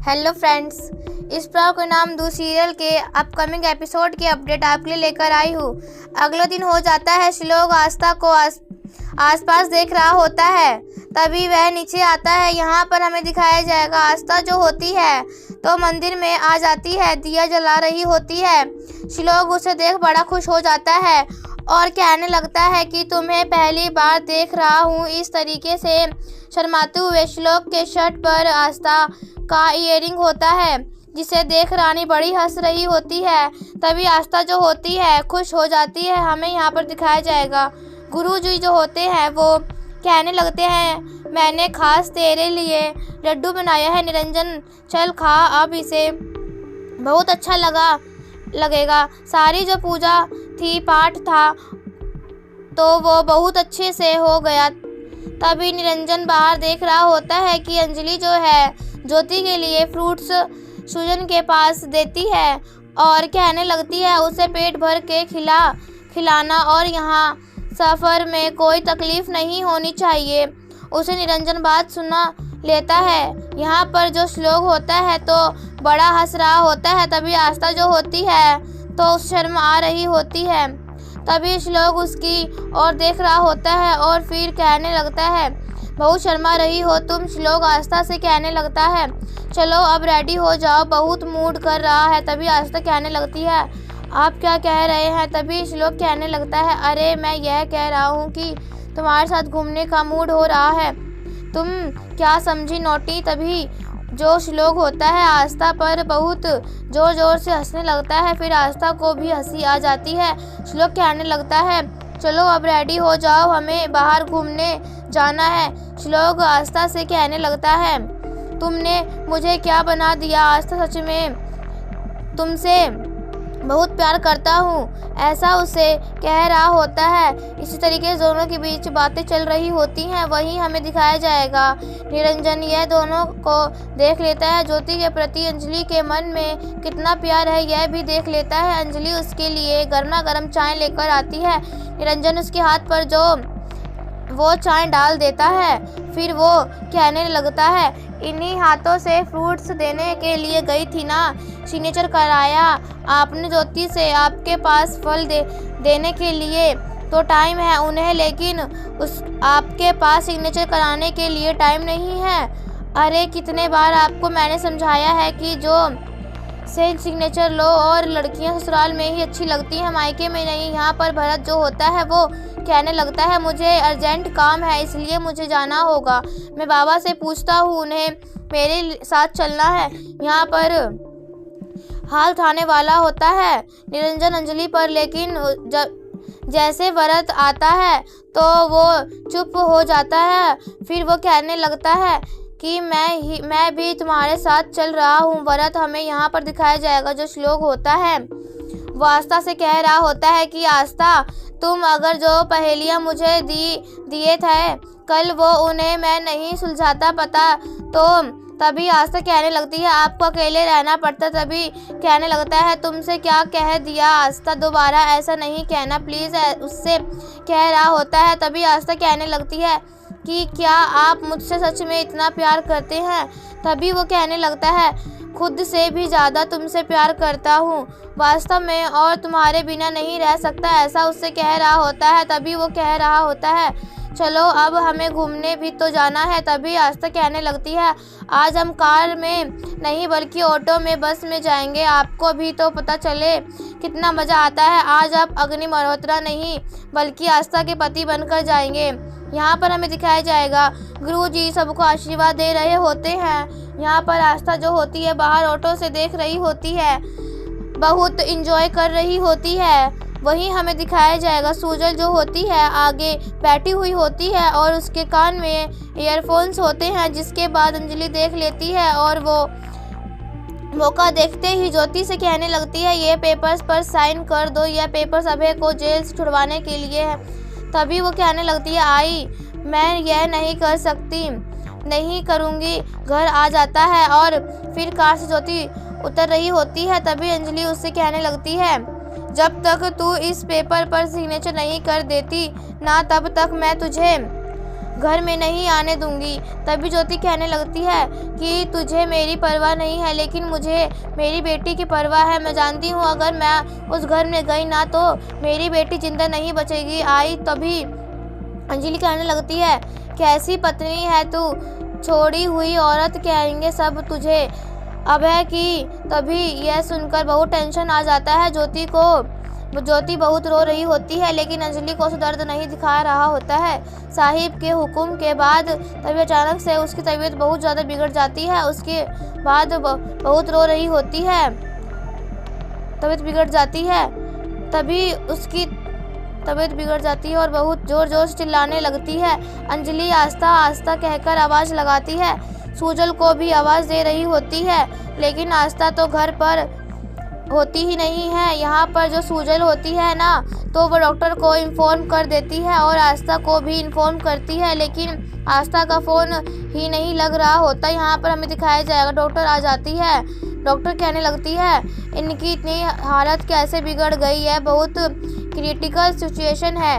Hello friends, इस प्रकार के नाम दो सीरियल के अपकमिंग एपिसोड की अपडेट आपके लिए लेकर आई हूँ। अगले दिन हो जाता है, श्लोक आस्था को आसपास देख रहा होता है, तभी वह नीचे आता है। यहाँ पर हमें दिखाया जाएगा आस्था जो होती है तो मंदिर में आ जाती है, दिया जला रही होती है। श्लोक उसे देख बड़ा खुश हो जाता है और कहने लगता है कि तुम्हें पहली बार देख रहा हूँ। इस तरीके से शर्माते हुए श्लोक के शर्ट पर आस्था का ईयरिंग होता है, जिसे देख रानी बड़ी हंस रही होती है। तभी आस्था जो होती है खुश हो जाती है। हमें यहाँ पर दिखाया जाएगा गुरुजी जो होते हैं वो कहने लगते हैं, मैंने खास तेरे लिए लड्डू बनाया है निरंजन, चल खा, अब इसे बहुत अच्छा लगेगा। सारी जो पूजा थी, पाठ था, तो वो बहुत अच्छे से हो गया। तभी निरंजन बाहर देख रहा होता है कि अंजलि जो है ज्योति के लिए फ्रूट्स सुजन के पास देती है और कहने लगती है उसे पेट भर के खिलाना और यहाँ सफ़र में कोई तकलीफ़ नहीं होनी चाहिए। उसे निरंजन बात सुना लेता है। यहाँ पर जो श्लोक होता है तो बड़ा हंस रहा होता है। तभी आस्था जो होती है तो शर्म आ रही होती है। तभी श्लोक उसकी ओर देख रहा होता है और फिर कहने लगता है, बहुत शर्मा रही हो तुम। श्लोक आस्था से कहने लगता है, चलो अब रेडी हो जाओ, बहुत मूड कर रहा है। तभी आस्था कहने लगती है, आप क्या कह रहे हैं? तभी श्लोक कहने लगता है, अरे मैं यह कह रहा हूँ कि तुम्हारे साथ घूमने का मूड हो रहा है, तुम क्या समझी नोटी। तभी जो श्लोक होता है आस्था पर बहुत ज़ोर ज़ोर से हंसने लगता है। फिर आस्था को भी हंसी आ जाती है। श्लोक कहने लगता है, चलो अब रेडी हो जाओ, हमें बाहर घूमने जाना है। श्लोक आस्था से कहने लगता है, तुमने मुझे क्या बना दिया? आस्था सच में तुमसे बहुत प्यार करता हूँ, ऐसा उसे कह रहा होता है। इसी तरीके से दोनों के बीच बातें चल रही होती हैं। वहीं हमें दिखाया जाएगा निरंजन यह दोनों को देख लेता है। ज्योति के प्रति अंजलि के मन में कितना प्यार है यह भी देख लेता है। अंजलि उसके लिए गर्मा गर्म चाय लेकर आती है। निरंजन उसके हाथ पर जो वो चाय डाल देता है। फिर वो कहने लगता है, इन्हीं हाथों से फ्रूट्स देने के लिए गई थी ना, सिग्नेचर कराया आपने ज्योति से, आपके पास फल देने के लिए तो टाइम है उन्हें, लेकिन आपके पास सिग्नेचर कराने के लिए टाइम नहीं है। अरे कितने बार आपको मैंने समझाया है कि जो से सिग्नेचर लो, और लड़कियां ससुराल में ही अच्छी लगती हैं, मायके में नहीं। यहाँ पर भरत जो होता है वो कहने लगता है, मुझे अर्जेंट काम है इसलिए मुझे जाना होगा, मैं बाबा से पूछता हूँ, उन्हें मेरे साथ चलना है। यहाँ पर हाथ उठाने वाला होता है निरंजन अंजलि पर, लेकिन जैसे भरत आता है तो वो चुप हो जाता है। फिर वो कहने लगता है कि मैं भी तुम्हारे साथ चल रहा हूँ। भरत हमें यहाँ पर दिखाया जाएगा जो श्लोक होता है वो आस्था से कह रहा होता है कि आस्था, तुम अगर जो पहेलियाँ मुझे दिए थे कल, वो उन्हें मैं नहीं सुलझाता पता तो। तभी आस्था कहने लगती है, आपको अकेले रहना पड़ता। तभी कहने लगता है, तुमसे क्या कह दिया आस्था, दोबारा ऐसा नहीं कहना प्लीज़, उससे कह रहा होता है। तभी आस्था कहने लगती है कि क्या आप मुझसे सच में इतना प्यार करते हैं? तभी वो कहने लगता है, खुद से भी ज़्यादा तुमसे प्यार करता हूँ वास्तव में, और तुम्हारे बिना नहीं रह सकता, ऐसा उससे कह रहा होता है। तभी वो कह रहा होता है, चलो अब हमें घूमने भी तो जाना है। तभी आस्था कहने लगती है, आज हम कार में नहीं बल्कि ऑटो में, बस में जाएंगे, आपको भी तो पता चले कितना मज़ा आता है। आज आप अग्नि मल्होत्रा नहीं बल्कि आस्था के पति बनकर जाएंगे। यहाँ पर हमें दिखाया जाएगा गुरुजी सबको आशीर्वाद दे रहे होते हैं। यहाँ पर आस्था जो होती है बाहर ऑटो से देख रही होती है, बहुत इंजॉय कर रही होती है। वहीं हमें दिखाया जाएगा सुजल जो होती है आगे बैठी हुई होती है और उसके कान में ईयरफोन्स होते हैं, जिसके बाद अंजलि देख लेती है और वो मौका देखते ही ज्योति से कहने लगती है, ये पेपर्स पर साइन कर दो, यह पेपर्स अभय को जेल से छुड़वाने के लिए है। तभी वो कहने लगती है, आई मैं यह नहीं कर सकती, नहीं करूँगी। घर आ जाता है और फिर कार से ज्योति उतर रही होती है। तभी अंजलि उससे कहने लगती है, जब तक तू इस पेपर पर सिग्नेचर नहीं कर देती ना, तब तक मैं तुझे घर में नहीं आने दूंगी। तभी ज्योति कहने लगती है कि तुझे मेरी परवाह नहीं है, लेकिन मुझे मेरी बेटी की परवाह है। मैं जानती हूँ अगर मैं उस घर में गई ना तो मेरी बेटी जिंदा नहीं बचेगी। आई तभी अंजलि कहने लगती है, कैसी पत्नी है तू, छोड़ी हुई औरत कहेंगे सब तुझे अब है कि। तभी यह सुनकर बहुत टेंशन आ जाता है ज्योति को। ज्योति बहुत रो रही होती है, लेकिन अंजलि को उसे दर्द नहीं दिखा रहा होता है। साहिब के हुक्म के बाद तभी अचानक से उसकी तबीयत बहुत ज़्यादा बिगड़ जाती है। उसके बाद बहुत रो रही होती है, तबीयत बिगड़ जाती है। तभी उसकी तबीयत बिगड़ जाती है और बहुत ज़ोर ज़ोर से चिल्लाने लगती है। अंजलि आस्ता आस्ता कहकर आवाज़ लगाती है। सूजल को भी आवाज़ दे रही होती है, लेकिन आस्था तो घर पर होती ही नहीं है। यहाँ पर जो सूजल होती है ना, तो वो डॉक्टर को इन्फॉर्म कर देती है और आस्था को भी इन्फॉर्म करती है, लेकिन आस्था का फ़ोन ही नहीं लग रहा होता। यहाँ पर हमें दिखाया जाएगा डॉक्टर आ जाती है। डॉक्टर कहने लगती है, इनकी इतनी हालत कैसे बिगड़ गई है, बहुत क्रिटिकल सिचुएशन है,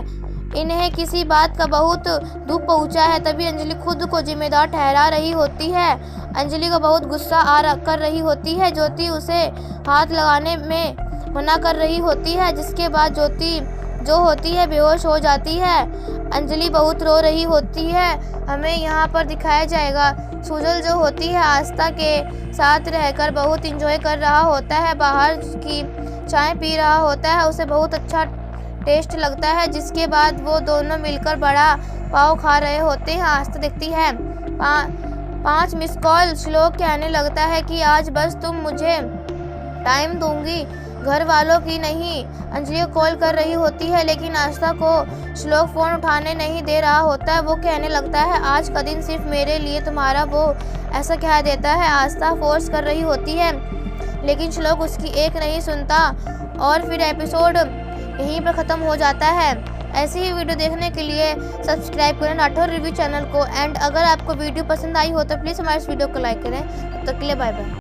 इन्हें किसी बात का बहुत दुख पहुंचा है। तभी अंजलि खुद को जिम्मेदार ठहरा रही होती है। अंजलि को बहुत गुस्सा कर रही होती है। ज्योति उसे हाथ लगाने में मना कर रही होती है, जिसके बाद ज्योति जो होती है बेहोश हो जाती है। अंजलि बहुत रो रही होती है। हमें यहाँ पर दिखाया जाएगा सूजल जो होती है आस्था के साथ रहकर बहुत इंजॉय कर रहा होता है, बाहर की चाय पी रहा होता है, उसे बहुत अच्छा टेस्ट लगता है। जिसके बाद वो दोनों मिलकर बड़ा पाव खा रहे होते हैं। आस्था देखती है 5 मिस कॉल। श्लोक कहने लगता है कि आज बस तुम मुझे टाइम दूंगी, घर वालों की नहीं। अंजलि कॉल कर रही होती है, लेकिन आस्था को श्लोक फ़ोन उठाने नहीं दे रहा होता है। वो कहने लगता है, आज का दिन सिर्फ मेरे लिए तुम्हारा, वो ऐसा कह देता है। आस्था फोर्स कर रही होती है, लेकिन श्लोक उसकी एक नहीं सुनता और फिर एपिसोड यहीं पर ख़त्म हो जाता है। ऐसी ही वीडियो देखने के लिए सब्सक्राइब करें राठौर रिव्यू चैनल को। एंड अगर आपको वीडियो पसंद आई हो तो प्लीज़ हमारे इस वीडियो को लाइक करें। तब तक के लिए बाय बाय।